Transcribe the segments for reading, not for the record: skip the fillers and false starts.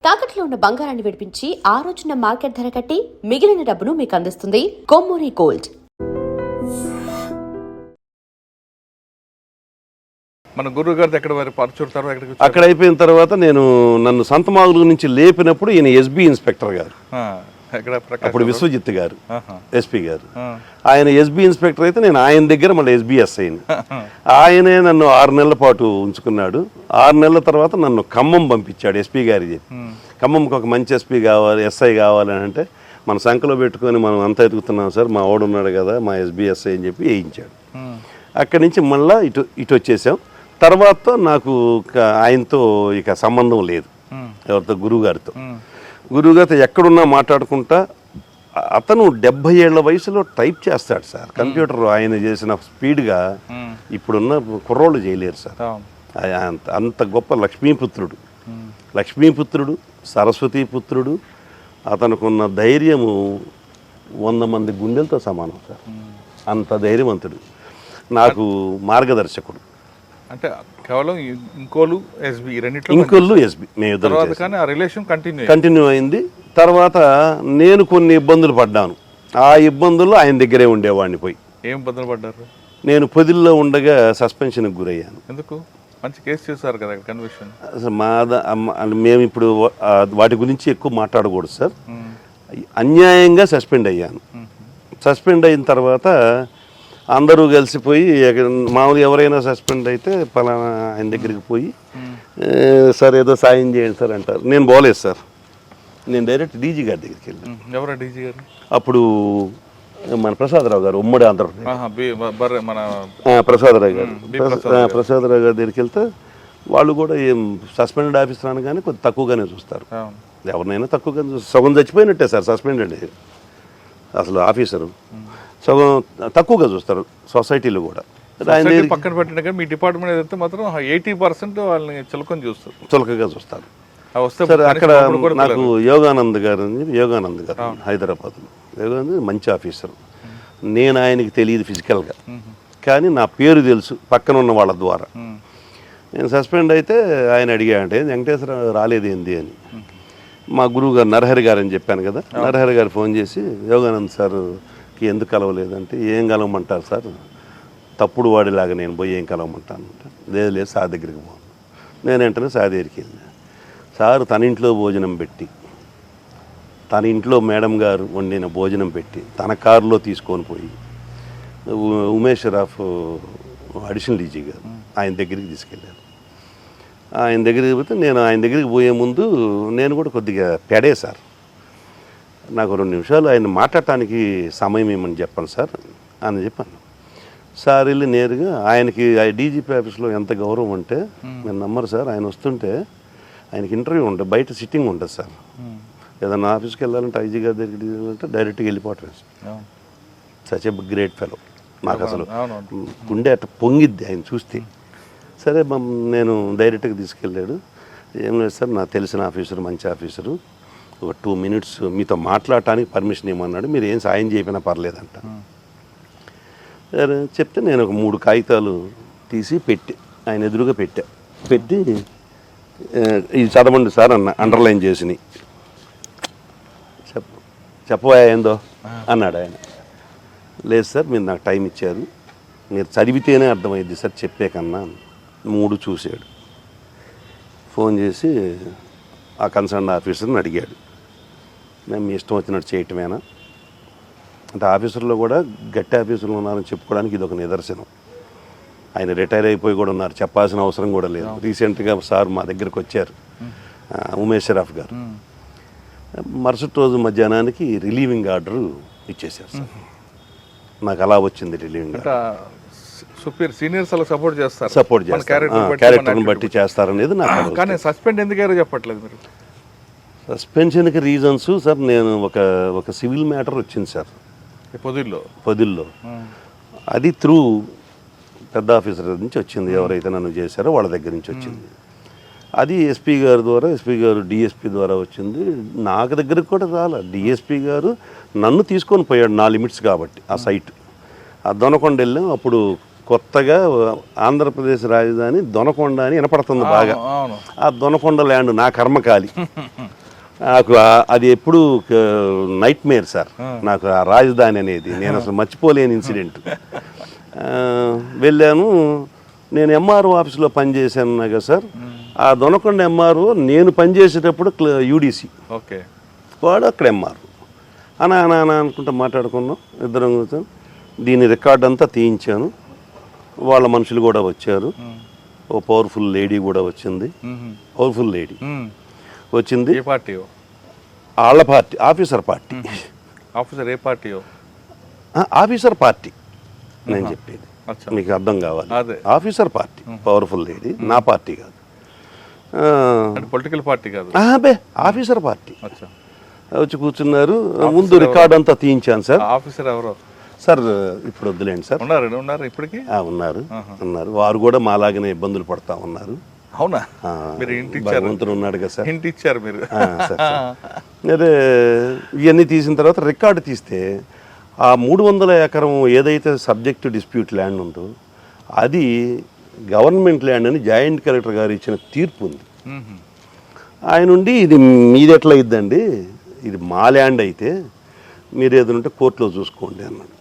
తాకట్లో ఉన్న బంగారాన్ని విడిపించి ఆ రోజున మార్కెట్ ధర కట్టి మిగిలిన డబ్బును మీకు అందిస్తుంది కొమ్మూరి గోల్డ్. మన గురువు గారిది ఎక్కడ పరచుడతారు? అక్కడ అయిపోయిన తర్వాత నన్ను సంతమాగుల నుంచి లేపినప్పుడు ఈయన ఎస్బీ ఇన్స్పెక్టర్ గారు, అప్పుడు విశ్వజిత్ గారు ఎస్పీ గారు, ఆయన ఎస్బీ ఇన్స్పెక్టర్ అయితే నేను ఆయన దగ్గర మళ్ళీ ఎస్బీఎస్ అయింది. ఆయనే నన్ను 6 నెలల పాటు ఉంచుకున్నాడు. 6 నెలల తర్వాత నన్ను ఖమ్మం పంపించాడు ఎస్పీ గారి చెప్పి. ఖమ్మంకి ఒక మంచి ఎస్పీ కావాలి, ఎస్ఐ కావాలని అంటే మన సంఖలో పెట్టుకొని మనం అంతా ఎదుగుతున్నాం సార్, మా వాడు ఉన్నాడు కదా మా ఎస్బీఎస్ఐ అని చెప్పి వేయించాడు. అక్కడి నుంచి మళ్ళీ ఇటు వచ్చేసాం. తర్వాత నాకు ఆయనతో ఇక సంబంధం లేదు, ఎవరితో గురువుగారితో ఎక్కడున్నా మాట్లాడుకుంటా. అతను 70 ఏళ్ల వయసులో టైప్ చేస్తాడు సార్ కంప్యూటర్. ఆయన చేసిన స్పీడ్గా ఇప్పుడున్న కుర్రోళ్ళు చేయలేరు సార్. అంత గొప్ప లక్ష్మీపుత్రుడు సరస్వతీపుత్రుడు. అతనుకున్న ధైర్యము 100 మంది గుండెలతో సమానం సార్. అంత ధైర్యవంతుడు, నాకు మార్గదర్శకుడు. అంటే కేవలం ఇంకోలు ఎస్బీ కంటిన్యూ అయింది. తర్వాత నేను కొన్ని ఇబ్బందులు పడ్డాను. ఆ ఇబ్బందుల్లో ఆయన దగ్గరే ఉండేవాడిని. పోయి ఏం ఇబ్బందులు పడ్డారు? నేను పొదిల్లో ఉండగా సస్పెన్షన్కి గురయ్యాను. ఎందుకు? మంచి కేసు చేశారు కదా కన్విక్షన్. అసలు మేము ఇప్పుడు వాటి గురించి ఎక్కువ మాట్లాడకూడదు సార్. అన్యాయంగా సస్పెండ్ అయ్యాను. సస్పెండ్ అయిన తర్వాత అందరూ కలిసిపోయి, మామూలు ఎవరైనా సస్పెండ్ అయితే పలానా ఆయన దగ్గరికి పోయి సార్ ఏదో సాయం చేయండి సార్ అంటారు. నేను పోలేదు సార్, నేను డైరెక్ట్ డీజీ గారి దగ్గరికి వెళ్ళాను. ఎవరా డీజీ గారు? అప్పుడు మన ప్రసాదరావు గారు, ఉమ్మడి ఆంధ్రప్రదేశ్ ప్రసాదరావు గారి దగ్గరికి వెళ్తే వాళ్ళు కూడా ఏం సస్పెండెడ్ ఆఫీసర్ అని కానీ కొద్ది తక్కువగానే చూస్తారు. ఎవరినైనా తక్కువగానే చూస్తారు. సగం చచ్చిపోయినట్టే సార్ సస్పెండెడ్ అసలు ఆఫీసరు. సగం తక్కువగా చూస్తారు సొసైటీలో కూడా. పక్కన పెట్టిన మీ డిపార్ట్మెంట్ ఏదైతే మాత్రం 80% వాళ్ళని చులకగా చూస్తారు. సార్ అక్కడ నాకు యోగానంద్ గారు హైదరాబాద్లో. యోగానంద్ మంచి ఆఫీసర్. నేను ఆయనకి తెలియదు ఫిజికల్గా, కానీ నా పేరు తెలుసు పక్కన ఉన్న వాళ్ళ ద్వారా. నేను సస్పెండ్ అయితే ఆయన అడిగా అంటే వెంకటేశ్వర రాలేదేంది అని. మా గురువు గారు నరహరి గారు అని చెప్పాను కదా, నరహరి గారు ఫోన్ చేసి యోగానంద్ సార్కి ఎందుకు కలవలేదంటే, ఏం కలవమంటారు సార్, తప్పుడు వాడిలాగా నేను పోయి ఏం కలవమంటాను అంటే, లేదు సార్ దగ్గరికి పోను. నేను వెంటనే సార్ దగ్గరికి వెళ్ళాను. సార్ తన ఇంట్లో భోజనం పెట్టి, తన ఇంట్లో మేడం గారు వండిన భోజనం పెట్టి తన కారులో తీసుకొని పోయి ఉమేష్ రాఫ్ అడిషనల్ డీజీ గారు ఆయన దగ్గరికి తీసుకెళ్ళాను. ఆయన దగ్గరికి పోతే నేను ఆయన దగ్గరికి పోయే ముందు నేను కూడా కొద్దిగా పెడే సార్, నాకు 2 నిమిషాలు ఆయన మాట్లాడటానికి సమయం ఏమని చెప్పాను సార్ అని చెప్పాను. సార్ వెళ్ళి నేరుగా ఆయనకి డీజీపీ ఆఫీస్లో ఎంత గౌరవం అంటే మీరు నమ్మరు సార్, ఆయన వస్తుంటే ఆయనకి ఇంటర్వ్యూ ఉంటుంది, బయట సిట్టింగ్ ఉంటుంది సార్. ఏదన్నా ఆఫీస్కి వెళ్ళాలంటే ఐజీ గారి దగ్గరికి అంటే డైరెక్ట్గా వెళ్ళిపోవటం sir. Such a great fellow. నాకు అసలు గుండె అట్లా పొంగిద్ది ఆయన చూస్తే. సరే నేను డైరెక్ట్గా తీసుకెళ్ళాడు. ఏం లేదు సార్, నాకు తెలిసిన ఆఫీసరు, మంచి ఆఫీసరు, ఒక 2 minutes మీతో మాట్లాడటానికి పర్మిషన్ ఇవ్వమన్నాడు, మీరు ఏం సాయం చేయకపోయినా పర్లేదంట. సరే చెప్తే నేను ఒక 3 కాగితాలు తీసి ఆయన ఎదురుగా పెట్టి ఇది చదవండి సార్ అన్న, అండర్లైన్ చేసినాయి. చెప్పవా ఏందో అన్నాడు ఆయన. లేదు సార్, మీరు నాకు టైం ఇచ్చారు, మీరు చదివితేనే అర్థమైంది సార్ చెప్పే కన్నా. 3 చూశాడు. ఫోన్ చేసి ఆ కన్సర్న్ ఆఫీసర్ని అడిగాడు, మేము మీ ఇష్టం వచ్చినట్టు చేయటమేనా అంటే. ఆఫీసర్లో కూడా గట్టి ఆఫీసర్లు ఉన్నారని చెప్పుకోవడానికి ఇది ఒక నిదర్శనం. ఆయన రిటైర్ అయిపోయి కూడా ఉన్నారు, చెప్పాల్సిన అవసరం కూడా లేదు. రీసెంట్గా సార్ మా దగ్గరికి వచ్చారు, ఉమేష్ రాఫ్ గారు. మరుసటి రోజు మధ్యాహ్నానికి రిలీవింగ్ ఆర్డర్ ఇచ్చేసారు సార్. నాకు అలా వచ్చింది రిలీవింగ్ ఆర్డర్. సీనియర్స్ సపోర్ట్ చేస్తారు, క్యారెక్టర్ని బట్టి చేస్తారనేది నాకు. కానీ సస్పెండ్ ఎందుకు చెప్పట్లేదు మీరు? సస్పెన్షన్కి రీజన్స్ సార్, నేను ఒక సివిల్ మ్యాటర్ వచ్చింది సార్ పొదిల్లో. అది త్రూ పెద్ద ఆఫీసర్ నుంచి వచ్చింది, ఎవరైతే నన్ను చేశారో వాళ్ళ దగ్గర నుంచి వచ్చింది. అది ఎస్పీ గారి ద్వారా, ఎస్పీ గారు డిఎస్పీ ద్వారా వచ్చింది. నాకు దగ్గరకు కూడా రాలా. డిఎస్పీ గారు నన్ను తీసుకొని పోయాడు, నా లిమిట్స్ కాబట్టి. ఆ సైట్ ఆ దొనకొండ వెళ్ళాం. అప్పుడు కొత్తగా ఆంధ్రప్రదేశ్ రాజధాని దొనకొండ అని వినపడుతుంది బాగా. అవును. ఆ దొనకొండ ల్యాండ్ నా కర్మకాలి. నాకు అది ఎప్పుడు నైట్ మేర్ సార్, నాకు ఆ రాజధాని అనేది నేను అసలు మర్చిపోలేని ఇన్సిడెంట్. వెళ్ళాను, నేను ఎంఆర్ఓ ఆఫీస్లో పనిచేశాను కదా సార్. ఆ దొనకొండ ఎంఆర్ఓ నేను పనిచేసేటప్పుడు యూడీసీ, ఓకే, వాడు అక్కడ ఎంఆర్ఓ. అనా అనుకుంటా మాట్లాడుకున్నాం ఇద్దరం కూర్చొని. దీని రికార్డ్ అంతా తీయించాను. వాళ్ళ మనుషులు కూడా వచ్చారు. ఓ పవర్ఫుల్ లేడీ కూడా వచ్చింది. పవర్ఫుల్ లేడీ వచ్చింది. ఏ పార్టీ? వాళ్ళ పార్టీ, ఆఫీసర్ పార్టీ. ఆఫీసర్ ఏ పార్టీయో? ఆఫీసర్ పార్టీ నేను చెప్పేది మీకు అర్థం కావాలి. ఆఫీసర్ పార్టీ, పవర్ఫుల్ లేడీ, నా పార్టీ కాదు, పొలిటికల్ పార్టీ కాదు, అబ్బే ఆఫీసర్ పార్టీ. వచ్చి కూర్చున్నారు. ముందు రికార్డ్ అంతా తీయించాను సార్. ఆఫీసర్ ఎవరో సార్ ఇప్పుడు వద్దులేండి సార్. ఉన్నారు ఇప్పటికి? ఉన్నారు. వారు కూడా మాలాగానే ఇబ్బందులు పడతా ఉన్నారు. అవునా? భగవంతుడు ఉన్నాడు కదా సార్. ఇంటి ఇచ్చారు మీరు. అదే ఇవన్నీ తీసిన తర్వాత రికార్డు తీస్తే ఆ 300 ఎకరం ఏదైతే సబ్జెక్టు డిస్ప్యూట్ ల్యాండ్ ఉందో అది గవర్నమెంట్ ల్యాండ్ అని జాయింట్ కలెక్టర్ గారు ఇచ్చిన తీర్పు ఉంది. ఆయన నుండి ఇది మీది ఎట్లా ఇద్దండి, ఇది మా ల్యాండ్ అయితే మీరు ఏదంటే కోర్టులో చూసుకోండి అన్నాడు.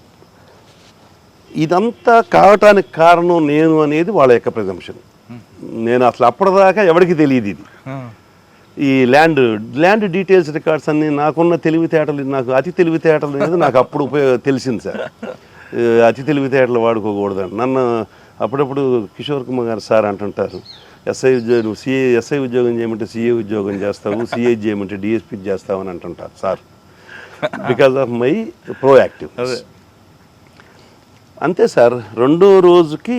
ఇదంతా కావటానికి కారణం నేను అనేది వాళ్ళ యొక్క ప్రిజంప్షన్. నేను అసలు అప్పటిదాకా ఎవరికి తెలియదు ఇది. ఈ ల్యాండ్ డీటెయిల్స్ రికార్డ్స్ అన్నీ నాకున్న తెలివితేటలు, నాకు అతి తెలివితేటలు అనేది నాకు అప్పుడు తెలిసింది సార్. అతి తెలివితేటలు వాడుకోకూడదని నన్ను అప్పుడప్పుడు కిషోర్ కుమార్ గారు సార్ అంటుంటారు, ఎస్ఐ ఉద్యోగం ఎస్ఐ ఉద్యోగం చేయమంటే సిఏ ఉద్యోగం చేస్తావు, సిఐ చేయమంటే డిఎస్పీ చేస్తావు అని అంటుంటారు sir. Because of my proactive. అంతే సార్. రెండో రోజుకి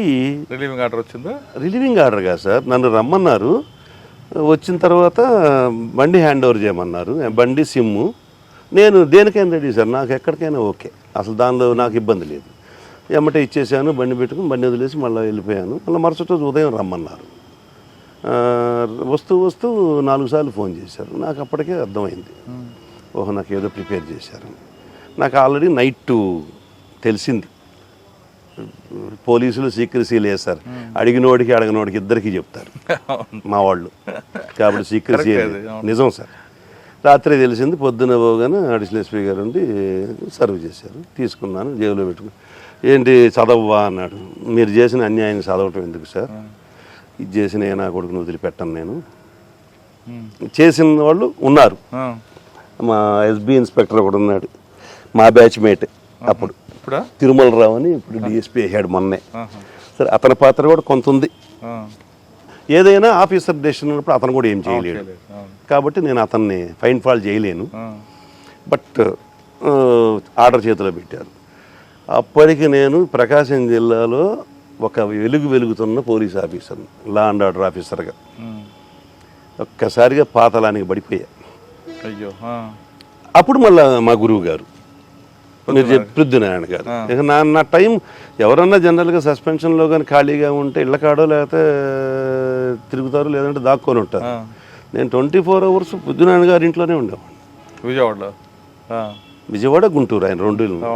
రిలీవింగ్ ఆర్డర్ వచ్చిందా? రిలీవింగ్ ఆర్డర్ కాదు సార్, నన్ను రమ్మన్నారు. వచ్చిన తర్వాత బండి హ్యాండ్ ఓవర్ చేయమన్నారు. బండి సిమ్ము. నేను దేనికైనా రెడీ సార్, నాకు ఎక్కడికైనా ఓకే, అసలు దానిలో నాకు ఇబ్బంది లేదు. ఎమ్మటే ఇచ్చేసాను, బండి పెట్టుకుని బండి వదిలేసి మళ్ళీ వెళ్ళిపోయాను. మళ్ళీ మరుసటి రోజు ఉదయం రమ్మన్నారు. వస్తూ 4 సార్లు ఫోన్ చేశారు. నాకు అప్పటికే అర్థమైంది, ఓహో నాకు ఏదో ప్రిపేర్ చేశారు. నాకు ఆల్రెడీ నైట్ తెలిసింది. పోలీసులు సీక్రసీ లేదు సార్, అడిగినోడికి అడగనోడికి ఇద్దరికి చెప్తారు మా వాళ్ళు, కాబట్టి సీక్రసీ నిజం సార్. రాత్రి తెలిసింది. పొద్దున పోగానే అడిషనల్ ఎస్పీ గారు ఉండి సర్వ్ చేశారు. తీసుకున్నాను, జేబులో పెట్టుకుని. ఏంటి చదవవా అన్నాడు. మీరు చేసిన అన్యాయాన్ని చదవటం ఎందుకు సార్, ఇది చేసిన నా కొడుకుని వదిలిపెట్టాను నేను. చేసిన వాళ్ళు ఉన్నారు. మా ఎస్బీ ఇన్స్పెక్టర్ ఒకడు ఉన్నాడు, మా బ్యాచ్ మేట్ అప్పుడు, తిరుమల రావు అని, ఇప్పుడు డిఎస్పీ అయ్యాడు మొన్నే. సరే అతని పాత్ర కూడా కొంత ఉంది. ఏదైనా ఆఫీసర్ డెసిషన్ ఉన్నప్పుడు అతను కూడా ఏం చేయలేడు, కాబట్టి నేను అతన్ని ఫైన్ ఫాల్ చేయలేను. బట్ ఆర్డర్ చేతిలో పెట్టారు. అప్పటికి నేను ప్రకాశం జిల్లాలో ఒక వెలుగుతున్న police officer, law and order ఆఫీసర్గా. ఒక్కసారిగా పాతాళానికి పడిపోయా. అయ్యో. అప్పుడు మళ్ళీ మా గురువు గారు పృథ్వీనారాయణ గారు, ఇక నా టైం ఎవరన్నా జనరల్గా సస్పెన్షన్లో కానీ ఖాళీగా ఉంటే ఇళ్ళ కాడో లేకపోతే తిరుగుతారు, లేదంటే దాక్కొని ఉంటారు. నేను 24 hours పృథ్వీనారాయణ గారి ఇంట్లోనే ఉండేవాడిని. విజయవాడ, గుంటూరు, ఆయన 2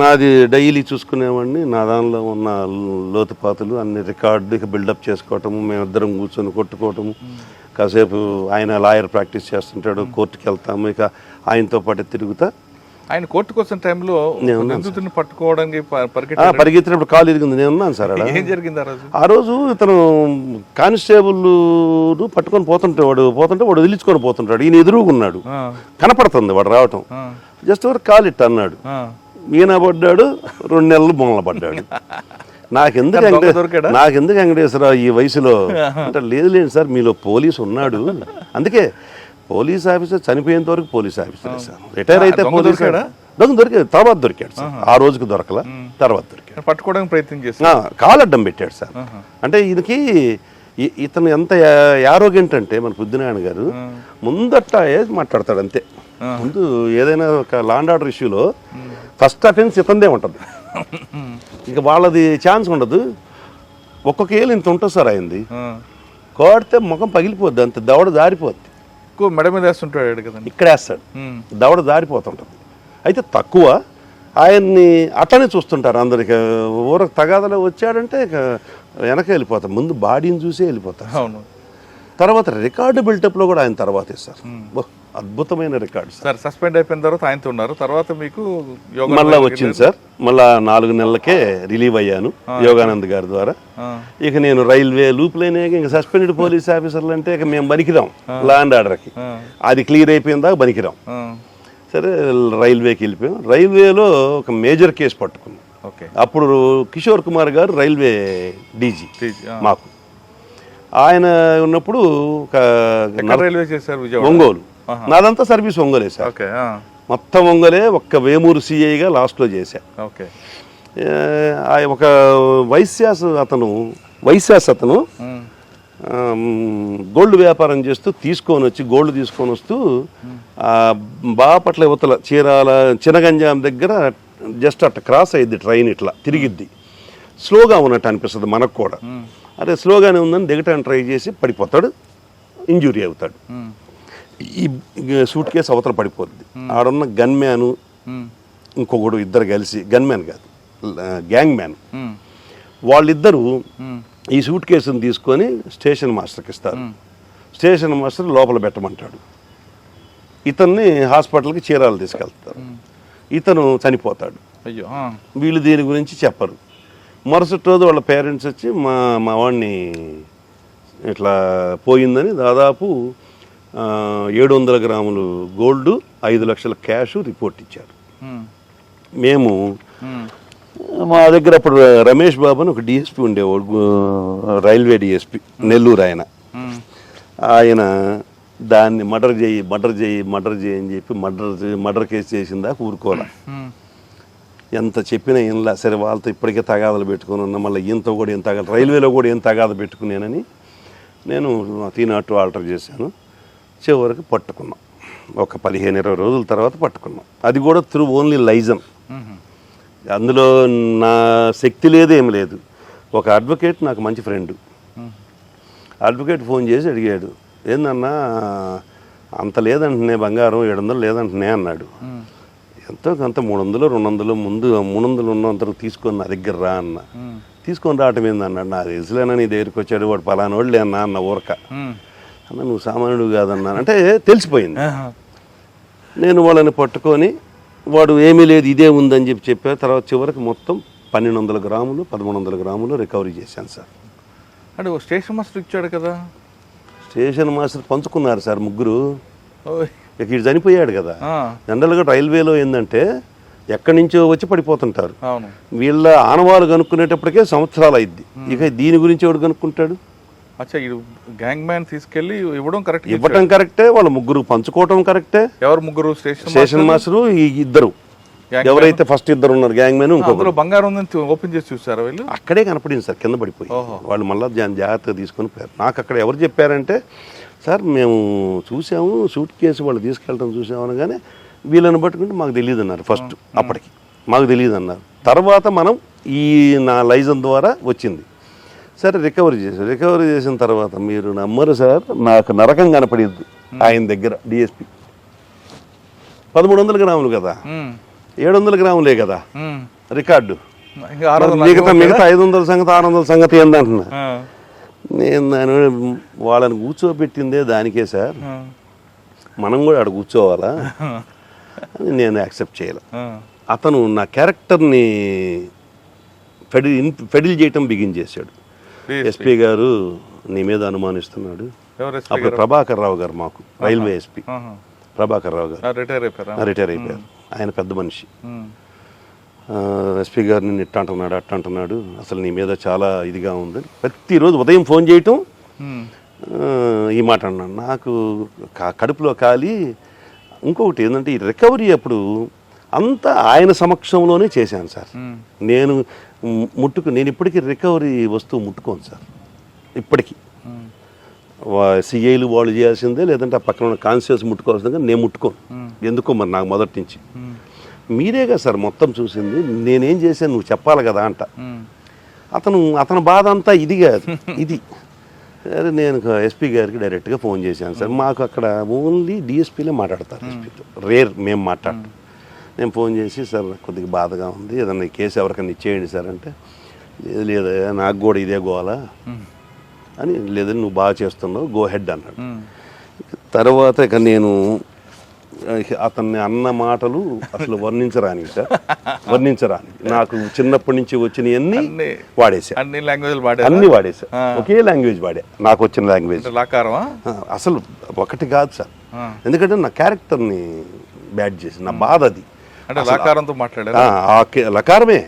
నాది డైలీ చూసుకునేవాడిని. నా దానిలో ఉన్న లోతుపాతులు అన్ని రికార్డు బిల్డప్ చేసుకోవటము, మేమిద్దరం కూర్చొని కొట్టుకోవటము. కాసేపు ఆయన లాయర్ ప్రాక్టీస్ చేస్తుంటాడు, కోర్టుకి వెళ్తాము, ఇక ఆయనతో పాటు తిరుగుతా. ఆయన కోర్టుకు వచ్చిన టైంలో పట్టుకోవడానికి పరిగెత్తినప్పుడు కాలు ఇరిగింది. నేను ఉన్నాను సార్. ఏం జరిగింది ఆ రోజు? ఇతను కానిస్టేబుల్ పట్టుకొని పోతుంటే వాడు వదిలించుకొని పోతుంటాడు. ఈయన ఎదురుగున్నాడు, కనపడుతుంది వాడు రావటం. జస్ట్ ఎవరు కాలు ఇట్ట అన్నాడు, ఈయన పడ్డాడు. 2 నెలలు బొమ్మలు పడ్డాడు. నాకెందుకు వెంకటేశ్వరరావు ఈ వయసులో అంటే, లేదు సార్ మీలో పోలీసు ఉన్నాడు, అందుకే పోలీస్ ఆఫీసర్ చనిపోయేంత వరకు పోలీస్ ఆఫీసర్ సార్. రిటైర్ అయితే పోలీస్ దొరికాడు, తర్వాత దొరికాడు సార్. ఆ రోజుకి దొరకలా, తర్వాత దొరికాడు. పట్టుకోవడానికి ప్రయత్నం చేశాడు, కాలు అడ్డం పెట్టాడు సార్. అంటే ఈయనకి ఇతను ఎంత యారోగెంట్ అంటే మన పృథ్వీనారాయణ గారు ముందట్ట మాట్లాడతాడు అంతే. ముందు ఏదైనా ఒక లా అండ్ ఆర్డర్ ఇష్యూలో ఫస్ట్ అఫెన్స్ ఇతందే ఉంటుంది, ఇంకా వాళ్ళది ఛాన్స్ ఉండదు. ఒక్కొక్క ఏళ్ళు ఇంత ఉంటుంది సార్ అయింది. కోడితే ముఖం పగిలిపోద్ది, అంత దవడ జారిపోద్ది. మెడ మీద వేస్తుంటాడు కదా, ఇక్కడ వేస్తాడు, దవడ జారిపోతుంటుంది. అయితే తక్కువ ఆయన్ని అట్టనే చూస్తుంటారు అందరికి. ఊరకు తగాదలో వచ్చాడంటే ఇక వెనక వెళ్ళిపోతాం, ముందు బాడీని చూసే వెళ్ళిపోతారు. అవును. తర్వాత రికార్డు బిల్టప్లో కూడా ఆయన తర్వాత ఇస్తారు. అద్భుతమైన రికార్డు సార్. సార్ సస్పెండ్ అయిపోయిన తర్వాత ఆయనతో ఉన్నారు, తర్వాత మీకు మళ్ళా వచ్చింది సార్. మళ్ళా 4 నెలలకే రిలీవ్ అయ్యాను యోగానంద్ గారి ద్వారా. ఇక నేను రైల్వే లూప్ లేనే ఇంకా సస్పెండెడ్ పోలీస్ ఆఫీసర్లు అంటే ఇక మేము బనికిరాం లా అండ్ ఆర్డర్కి. అది క్లియర్ అయిపోయిన దాకా బనికిరాం. సరే రైల్వేకి వెళ్ళిపోయాం. రైల్వేలో ఒక మేజర్ కేసు పట్టుకున్నాం. అప్పుడు కిషోర్ కుమార్ గారు రైల్వే డీజీ మాకు. ఆయన ఉన్నప్పుడు రైల్వే చేశారు ఒంగోలు. నాదంతా సర్వీస్ ఒంగోలే సార్, మొత్తం ఒంగోలే. ఒక్క వేమూరు సిఐగా లాస్ట్లో చేశా. ఒక వైశ్యాస్ అతను గోల్డ్ వ్యాపారం చేస్తూ గోల్డ్ తీసుకొని వస్తూ బాపట్ల యువతల చీరాల చినగంజాం దగ్గర జస్ట్ అట్లా క్రాస్ అయ్యిద్ది ట్రైన్, ఇట్లా తిరిగిద్ది. స్లోగా ఉన్నట్టు అనిపిస్తుంది మనకు కూడా. అదే స్లోగానే ఉందని దిగటానికి ట్రై చేసి పడిపోతాడు, ఇంజూరీ అవుతాడు. ఈ సూట్ కేసు అవతల పడిపోద్ది. ఆడున్న గన్ మ్యాను ఇంకొకడు ఇద్దరు కలిసి, గన్ మ్యాన్ కాదు గ్యాంగ్ మ్యాన్, వాళ్ళిద్దరూ ఈ సూట్ కేసును తీసుకొని స్టేషన్ మాస్టర్కి ఇస్తారు. స్టేషన్ మాస్టర్ లోపల పెట్టమంటాడు. ఇతన్ని హాస్పిటల్కి చీరాలు తీసుకెళ్తారు. ఇతను చనిపోతాడు. వీళ్ళు దీని గురించి చెప్పరు. మరుసటి రోజు వాళ్ళ పేరెంట్స్ వచ్చి మా వాడిని ఇట్లా పోయిందని దాదాపు 700 గ్రాములు గోల్డ్, 5 లక్షల క్యాష్ రిపోర్ట్ ఇచ్చారు. మేము మా దగ్గర అప్పుడు రమేష్ బాబు అని ఒక డిఎస్పీ ఉండేవాడు, రైల్వే డిఎస్పీ నెల్లూరు. ఆయన దాన్ని మర్డర్ చేయి అని చెప్పి మర్డర్ కేసు చేసిందా ఊరుకోలే. ఎంత చెప్పినా ఇంలా. సరే వాళ్ళతో ఇప్పటికే తగాదాలు పెట్టుకుని ఉన్నా, మళ్ళీ ఈయనతో కూడా ఏం తగాదు, రైల్వేలో కూడా ఏం తగాద పెట్టుకున్నానని నేను తీనాటు ఆల్టర్ చేశాను. చివరికి పట్టుకున్నాం. ఒక 15-20 రోజుల తర్వాత పట్టుకున్నాం. అది కూడా త్రూ ఓన్లీ లైజన్. అందులో నా శక్తి లేదు, ఏం లేదు. ఒక అడ్వకేట్ నాకు మంచి ఫ్రెండ్. అడ్వకేట్ ఫోన్ చేసి అడిగాడు, ఏందన్నా అంత లేదంటున్నా బంగారం, 700 లేదంటున్నా అన్నాడు. ఎంతో కొంత 300, 200 ముందు 300 ఉన్నంత తీసుకొని నా దగ్గర రా అన్న. తీసుకొని రావటం ఏందన్నాడు. నా తెలుసులేనా నీ దగ్గరికి వచ్చాడు, వాడు పలానా వాళ్ళే అన్న ఊరక. అన్న నువ్వు సామాన్యుడు కాదన్నా అంటే తెలిసిపోయింది. నేను వాళ్ళని పట్టుకొని వాడు ఏమీ లేదు ఇదే ఉందని చెప్పారు. తర్వాత చివరికి మొత్తం 1200 గ్రాములు 1300 గ్రాములు రికవరీ చేశాను సార్. అంటే స్టేషన్ మాస్టర్ ఇచ్చాడు కదా. స్టేషన్ మాస్టర్ పంచుకున్నారు సార్ ముగ్గురు. ఇక ఇటు చనిపోయాడు కదా. జనరల్గా రైల్వేలో ఏంటంటే ఎక్కడి నుంచో వచ్చి పడిపోతుంటారు. వీళ్ళ ఆనవాళ్ళు కనుక్కునేటప్పటికే సంవత్సరాలు అయింది. ఇక దీని గురించి ఎవడు కనుక్కుంటాడు? గ్యాంగ్ మ్యాన్ తీసుకెళ్లి ఇవ్వటం కరెక్టే, వాళ్ళ ముగ్గురు పంచుకోవటం కరెక్టే. ఎవరు ముగ్గురు? స్టేషన్ మాస్టరు, ఈ ఇద్దరు ఎవరైతే ఫస్ట్ ఇద్దరు ఉన్నారు గ్యాంగ్ మ్యాన్. ఇంకొకరు బంగారం ఓపెన్ చేసి చూసారు వీళ్ళు. అక్కడే కనపడింది సార్, కింద పడిపోయి. వాళ్ళు మళ్ళీ జాగ్రత్తగా తీసుకొని పోయారు. నాకు అక్కడ ఎవరు చెప్పారంటే, సార్ మేము చూసాము సూట్ కేసు వాళ్ళు తీసుకెళ్ళడం చూసాము అనగానే వీళ్ళని పట్టుకుంటే మాకు తెలియదు అన్నారు. ఫస్ట్ అప్పటికి మాకు తెలియదు అన్నారు. తర్వాత మనం ఈ నా లైజన్ ద్వారా వచ్చింది. సరే రికవరీ చేసిన తర్వాత మీరు నమ్మరు సార్, నాకు నరకం కనపడింది ఆయన దగ్గర. డిఎస్పీ 1300 గ్రాములు కదా, 700 గ్రాములే కదా రికార్డు. మిగతా 500 సంగతి 600 సంగతి ఏందంటున్నా. నేను దాని వాళ్ళని కూర్చోబెట్టిందే దానికే సార్, మనం కూడా ఆడ కూర్చోవాలా అని నేను యాక్సెప్ట్ చేయాలి. అతను నా క్యారెక్టర్ని ఫెడిల్ చేయటం బిగిన్ చేశాడు. ఎస్పీ గారు నీ మీద అనుమానిస్తున్నాడు. అప్పుడు ప్రభాకర్ రావు గారు, మాకు రైల్వే ఎస్పీ ప్రభాకర్ రావు గారు రిటైర్ అయిపోయారు. ఆయన పెద్ద మనిషి. ఎస్పీ గారిని ఇట్ట అంటున్నాడు అట్ట అంటున్నాడు, అసలు నీ మీద చాలా ఇదిగా ఉంది. ప్రతిరోజు ఉదయం ఫోన్ చేయటం ఈ మాట అన్నాడు. నాకు కడుపులో కాలి. ఇంకొకటి ఏంటంటే ఈ రికవరీ అప్పుడు అంతా ఆయన సమక్షంలోనే చేశాను సార్. నేను ఇప్పటికీ రికవరీ వస్తువు ముట్టుకోను సార్. ఇప్పటికీ సిఐలు వాళ్ళు చేయాల్సిందే, లేదంటే ఆ పక్కన ఉన్న కాన్షియస్ ముట్టుకోవాల్సిందే. నేను ముట్టుకోను. ఎందుకో మరి నాకు మొదటి నుంచి. మీరేగా సార్ మొత్తం చూసింది, నేనేం చేశాను నువ్వు చెప్పాలి కదా అంట. అతను బాధ అంతా ఇది కాదు, ఇది. సరే నేను ఎస్పీ గారికి డైరెక్ట్గా ఫోన్ చేశాను సార్. మాకు అక్కడ ఓన్లీ డిఎస్పీలే మాట్లాడతారు, ఎస్పీతో రేర్ మేము మాట్లాడటం. నేను ఫోన్ చేసి సార్ నాకు కొద్దిగా బాధగా ఉంది, ఏదన్నా ఈ కేసు ఎవరికైనా ఇచ్చేయండి సార్ అంటే, లేదు నాకు కూడా ఇదే గోలా అని, లేదని నువ్వు బాగా చేస్తున్నావు, గో హెడ్ అన్నాడు. తర్వాత ఇక నేను అతన్ని అన్న మాటలు అసలు వర్ణించరానికి సార్, వర్ణించరానికి. నాకు చిన్నప్పటి నుంచి వచ్చినవన్నీ వాడేసా, అన్ని లాంగ్వేజ్లు అన్ని వాడేసా, ఒకే లాంగ్వేజ్ వాడా, నాకు వచ్చిన లాంగ్వేజ్. లాకారమా? అసలు ఒకటి కాదు సార్, ఎందుకంటే నా క్యారెక్టర్ని బ్యాడ్ చేసి నా బాధ అది. అంటే లాకారంతో మాట్లాడారు? లకారమే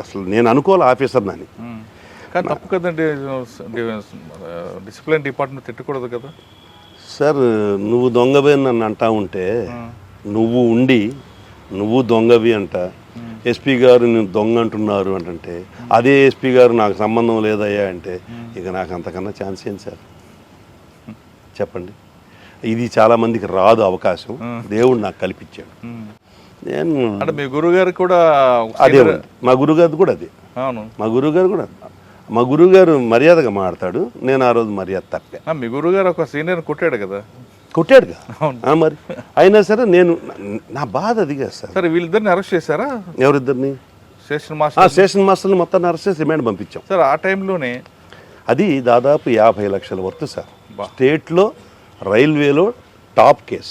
అసలు నేను అనుకోవాలి ఆఫీసర్ అని. కానీ తప్పు కదండి, డిసిప్లిన్ డిపార్ట్మెంట్ తిట్టకూడదు కదా సార్. నువ్వు దొంగవి అని నన్ను అంటా ఉంటే, నువ్వు ఉండి నువ్వు దొంగవి అంట, ఎస్పీ గారు నేను దొంగ అంటున్నారు అంటే, అదే ఎస్పీ గారు నాకు సంబంధం లేదయ్యా అంటే, ఇక నాకు అంతకన్నా ఛాన్స్ ఏంటి సార్ చెప్పండి. ఇది చాలా మందికి రాదు అవకాశం, దేవుడు నాకు కల్పించాడు. నేను అంటే మీ గురుగారు కూడా అదే, మా గురుగారు కూడా అదే. అవును, మా గురుగారు కూడా, మా గురుగారు మర్యాదగా మాడతాడు, నేను ఆ రోజు మర్యాద తప్పా. మీ గురుగారు ఒక సీనియర్ కొట్టాడు కదా? కొట్టాడుగా మరి. అయినా సరే నేను, నా బాధ అదిగా సార్. సరే, వీళ్ళిద్దరిని అరెస్ట్ చేశారా? ఎవరిద్దరిని? Station master. స్టేషన్ మాస్టర్ని మొత్తాన్ని అరెస్ట్ చేసి రిమాండ్ పంపించాం సార్. ఆ టైంలోనే అది దాదాపు 50 లక్షల వర్త్ సార్. స్టేట్లో రైల్వేలో టాప్ కేసు.